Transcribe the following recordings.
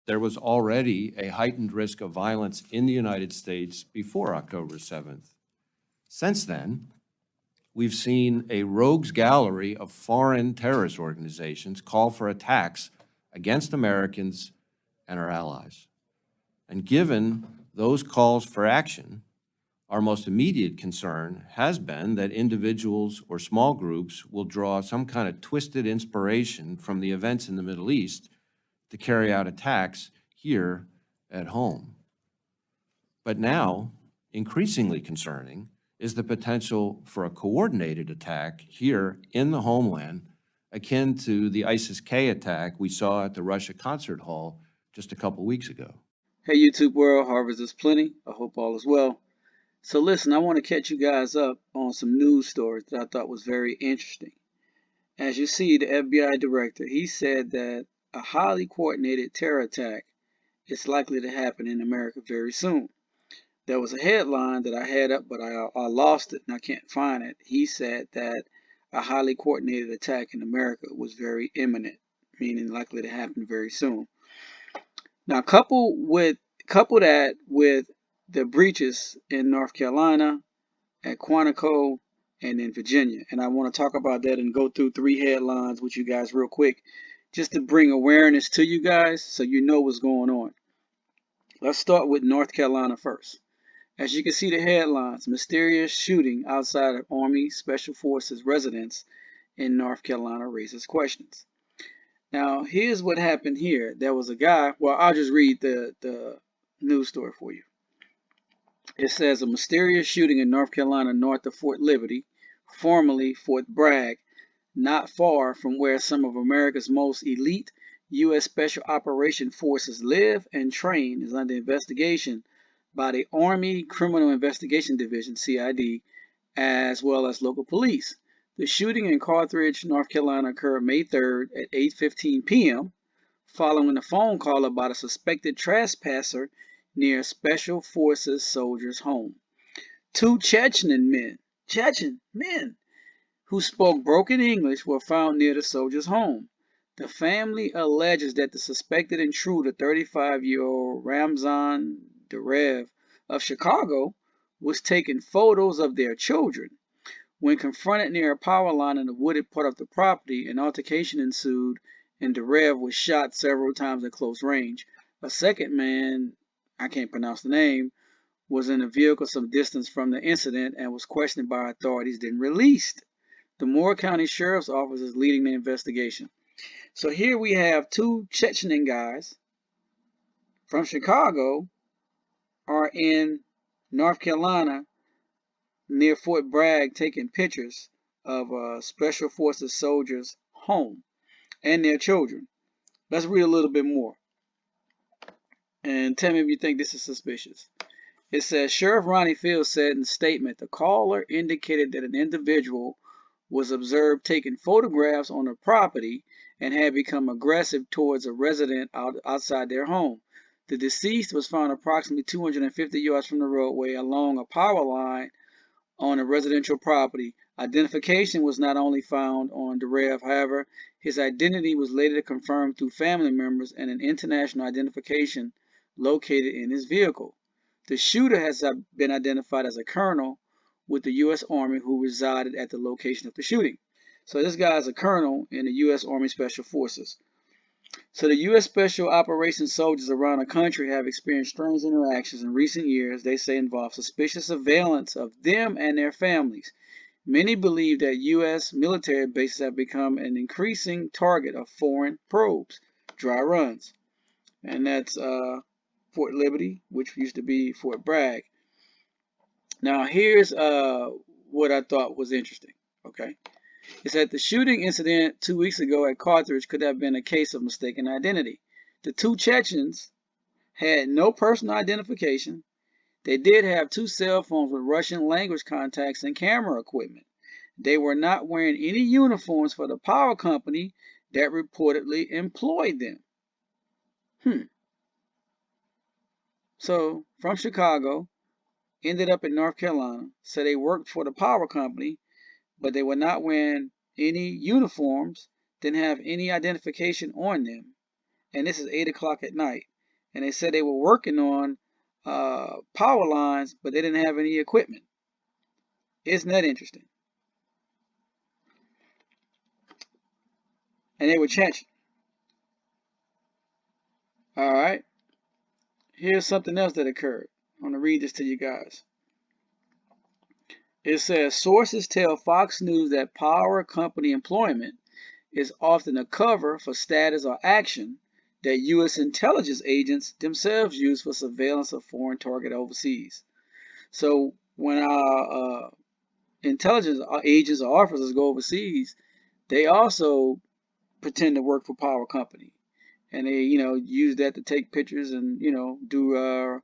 there was already a heightened risk of violence in the United States before October 7th. Since then, we've seen a rogues gallery of foreign terrorist organizations call for attacks against Americans and our allies. And given those calls for action, our most immediate concern has been that individuals or small groups will draw some kind of twisted inspiration from the events in the Middle East to carry out attacks here at home. But now, increasingly concerning, is the potential for a coordinated attack here in the homeland, akin to the ISIS-K attack we saw at the Russia concert hall just a couple weeks ago. Hey YouTube world, Harvest is plenty. I hope all is well. So listen, I want to catch you guys up on some news stories that I thought was very interesting. As you see, the FBI director, he said that a highly coordinated terror attack is likely to happen in America very soon. There was a headline that I had up, but I lost it and I can't find it. He said that a highly coordinated attack in America was very imminent, meaning likely to happen very soon. Now, couple that with the breaches in North Carolina, at Quantico, and in Virginia. And I want to talk about that and go through three headlines with you guys real quick, just to bring awareness to you guys so you know what's going on. Let's start with North Carolina first. As you can see the headlines, mysterious shooting outside of Army Special Forces residence in North Carolina raises questions. Now, here's what happened here. There was a guy, well, I'll just read the news story for you. It says a mysterious shooting in North Carolina north of Fort Liberty, formerly Fort Bragg, not far from where some of America's most elite U.S. Special Operations Forces live and train, is under investigation by the Army Criminal Investigation Division, CID, as well as local police. The shooting in Carthage, North Carolina occurred May 3rd at 8:15 p.m. following a phone call about a suspected trespasser near Special Forces soldiers' home. Two Chechen men, who spoke broken English were found near the soldiers' home. The family alleges that the suspected intruder, 35-year-old Ramzan Derev of Chicago, was taking photos of their children. When confronted near a power line in the wooded part of the property, an altercation ensued and Derev was shot several times at close range. A second man, I can't pronounce the name, was in a vehicle some distance from the incident and was questioned by authorities, then released. The Moore County Sheriff's Office is leading the investigation. So here we have two Chechen guys from Chicago are in North Carolina near Fort Bragg taking pictures of Special Forces soldiers' home and their children. Let's read a little bit more and tell me if you think this is suspicious. It says Sheriff Ronnie Fields said in a statement the caller indicated that an individual was observed taking photographs on the property and had become aggressive towards a resident outside their home. The deceased was found approximately 250 yards from the roadway along a power line on a residential property. Identification was not only found on Derev, however, his identity was later confirmed through family members and an international identification located in his vehicle. The shooter has been identified as a colonel with the U.S. Army who resided at the location of the shooting. So this guy is a colonel in the U.S. Army Special Forces. So the U.S. Special Operations soldiers around the country have experienced strange interactions in recent years they say involve suspicious surveillance of them and their families. Many believe that U.S. military bases have become an increasing target of foreign probes, dry runs. And that's Fort Liberty, which used to be Fort Bragg. Now here's what I thought was interesting, okay? It said the shooting incident 2 weeks ago at Carthage could have been a case of mistaken identity. The two Chechens had no personal identification. They did have two cell phones with Russian language contacts and camera equipment. They were not wearing any uniforms for the power company that reportedly employed them. So, from Chicago, ended up in North Carolina, so they worked for the power company, but they were not wearing any uniforms, didn't have any identification on them. And this is 8 o'clock at night. and they said they were working on power lines, but they didn't have any equipment. Isn't that interesting? And they were Chechen. All right. Here's something else that occurred. I'm going to read this to you guys. It says sources tell Fox News that power company employment is often a cover for status or action that U.S. intelligence agents themselves use for surveillance of foreign targets overseas. So when our intelligence agents or officers go overseas, they also pretend to work for power company, and they use that to take pictures and do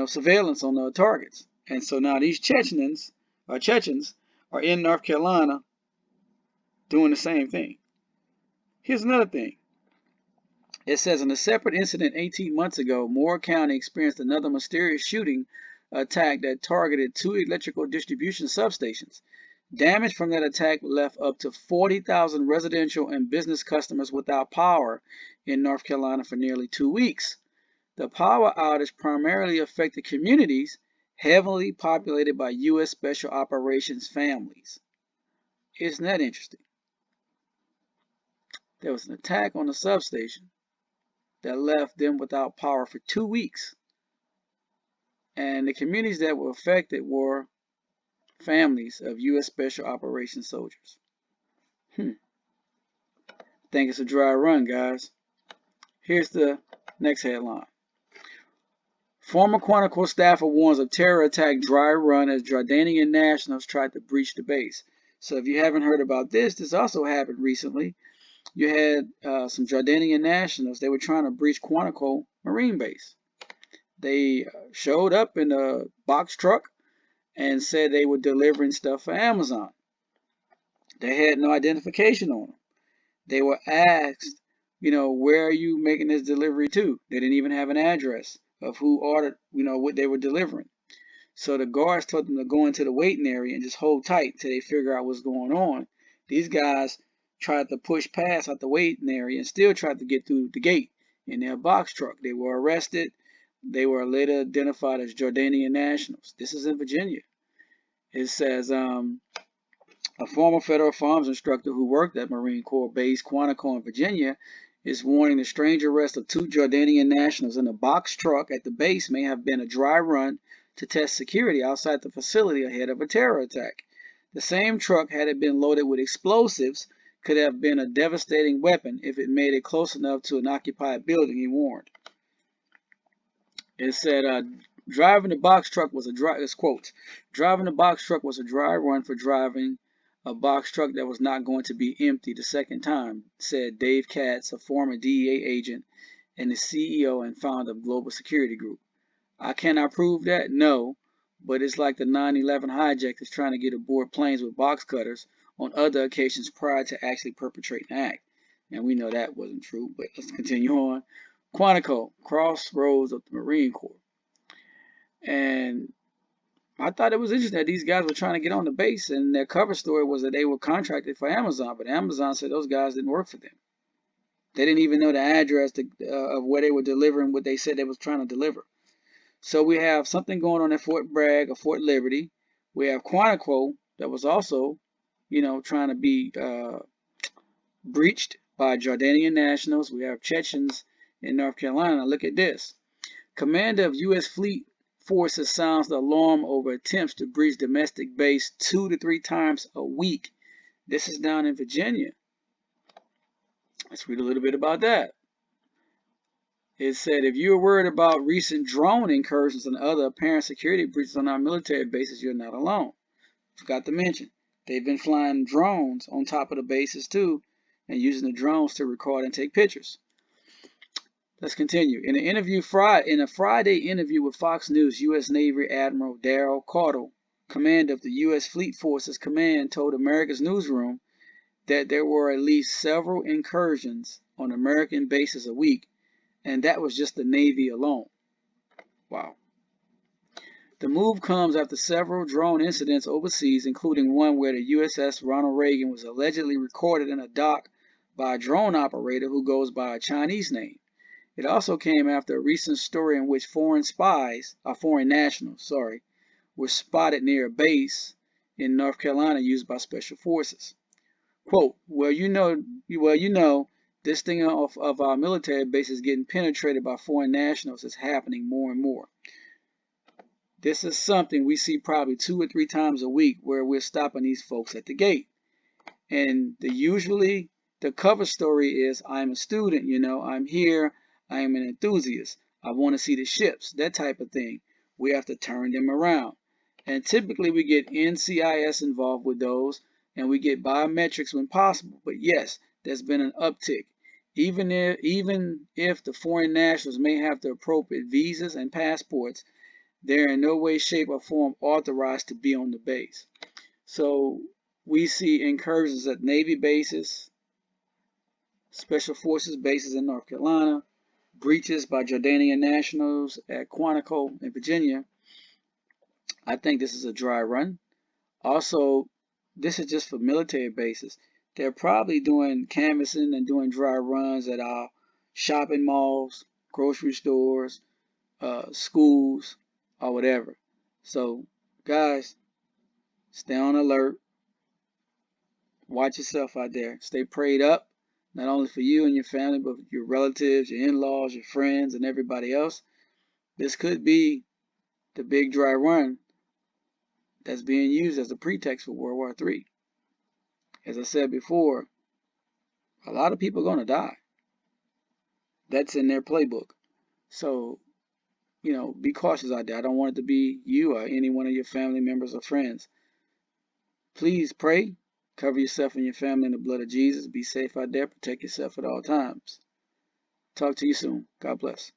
surveillance on the targets. And so now these Chechens are in North Carolina doing the same thing. Here's another thing. It says in a separate incident 18 months ago, Moore County experienced another mysterious shooting attack that targeted 2 electrical distribution substations. Damage from that attack left up to 40,000 residential and business customers without power in North Carolina for nearly 2 weeks. The power outage primarily affected communities heavily populated by U.S. Special Operations families. Isn't that interesting? There was an attack on the substation that left them without power for 2 weeks. And the communities that were affected were families of U.S. Special Operations soldiers. Think it's a dry run, guys. Here's the next headline. Former Quantico staffer warns of terror attack dry run as Jordanian nationals tried to breach the base. So if you haven't heard about this, this also happened recently. You had some Jordanian nationals. They were trying to breach Quantico Marine Base. They showed up in a box truck and said they were delivering stuff for Amazon. They had no identification on them. They were asked, where are you making this delivery to? They didn't even have an address of who ordered, what they were delivering. So the guards told them to go into the waiting area and just hold tight till they figure out what's going on. These guys tried to push past out the waiting area and still tried to get through the gate in their box truck. They were arrested. They were later identified as Jordanian nationals. This is in Virginia. It says a former federal farms instructor who worked at Marine Corps Base Quantico in Virginia is warning the strange arrest of 2 Jordanian nationals in a box truck at the base may have been a dry run to test security outside the facility ahead of a terror attack. The same truck, had it been loaded with explosives, could have been a devastating weapon if it made it close enough to an occupied building, he warned. It said, driving the box truck was a dry run for driving a box truck that was not going to be empty the second time, said Dave Katz, a former DEA agent and the CEO and founder of Global Security Group. I cannot prove that, no, but it's like the 9/11 hijackers trying to get aboard planes with box cutters on other occasions prior to actually perpetrating the act. And we know that wasn't true, but let's continue on. Quantico, crossroads of the Marine Corps. And I thought it was interesting that these guys were trying to get on the base, and their cover story was that they were contracted for Amazon, but Amazon said those guys didn't work for them. They didn't even know the address of where they were delivering what they said they was trying to deliver. So we have something going on at Fort Bragg or Fort Liberty. We have Quantico that was also, trying to be breached by Jordanian nationals. We have Chechens in North Carolina. Look at this. Commander of U.S. Fleet Forces sounds the alarm over attempts to breach domestic base 2 to 3 times a week. This is down in Virginia. Let's read a little bit about that. It said, if you're worried about recent drone incursions and other apparent security breaches on our military bases, you're not alone. Forgot to mention, they've been flying drones on top of the bases too, and using the drones to record and take pictures. Let's continue. In a Friday interview with Fox News, U.S. Navy Admiral Darrell Caudle, commander of the U.S. Fleet Forces Command, told America's Newsroom that there were at least several incursions on American bases a week, and that was just the Navy alone. Wow. The move comes after several drone incidents overseas, including one where the USS Ronald Reagan was allegedly recorded in a dock by a drone operator who goes by a Chinese name. It also came after a recent story in which foreign nationals, were spotted near a base in North Carolina used by special forces. Quote, this thing of our military bases getting penetrated by foreign nationals is happening more and more. This is something we see probably 2 or 3 times a week where we're stopping these folks at the gate. And usually the cover story is, I'm a student, I'm here, I am an enthusiast, I want to see the ships, that type of thing. We have to turn them around. And typically we get NCIS involved with those, and we get biometrics when possible. But yes, there's been an uptick. Even if the foreign nationals may have the appropriate visas and passports, they're in no way, shape, or form authorized to be on the base. So we see incursions at Navy bases, Special Forces bases in North Carolina, breaches by Jordanian nationals at Quantico in Virginia. I think this is a dry run. Also, this is just for military bases. They're probably doing canvassing and doing dry runs at our shopping malls, grocery stores, schools, or whatever. So, guys, stay on alert. Watch yourself out there. Stay prayed up, not only for you and your family, but your relatives, your in-laws, your friends, and everybody else. This could be the big dry run that's being used as a pretext for World War III. As I said before, a lot of people are going to die. That's in their playbook. So, be cautious out there. I don't want it to be you or any one of your family members or friends. Please pray. Cover yourself and your family in the blood of Jesus. Be safe out there. Protect yourself at all times. Talk to you soon. God bless.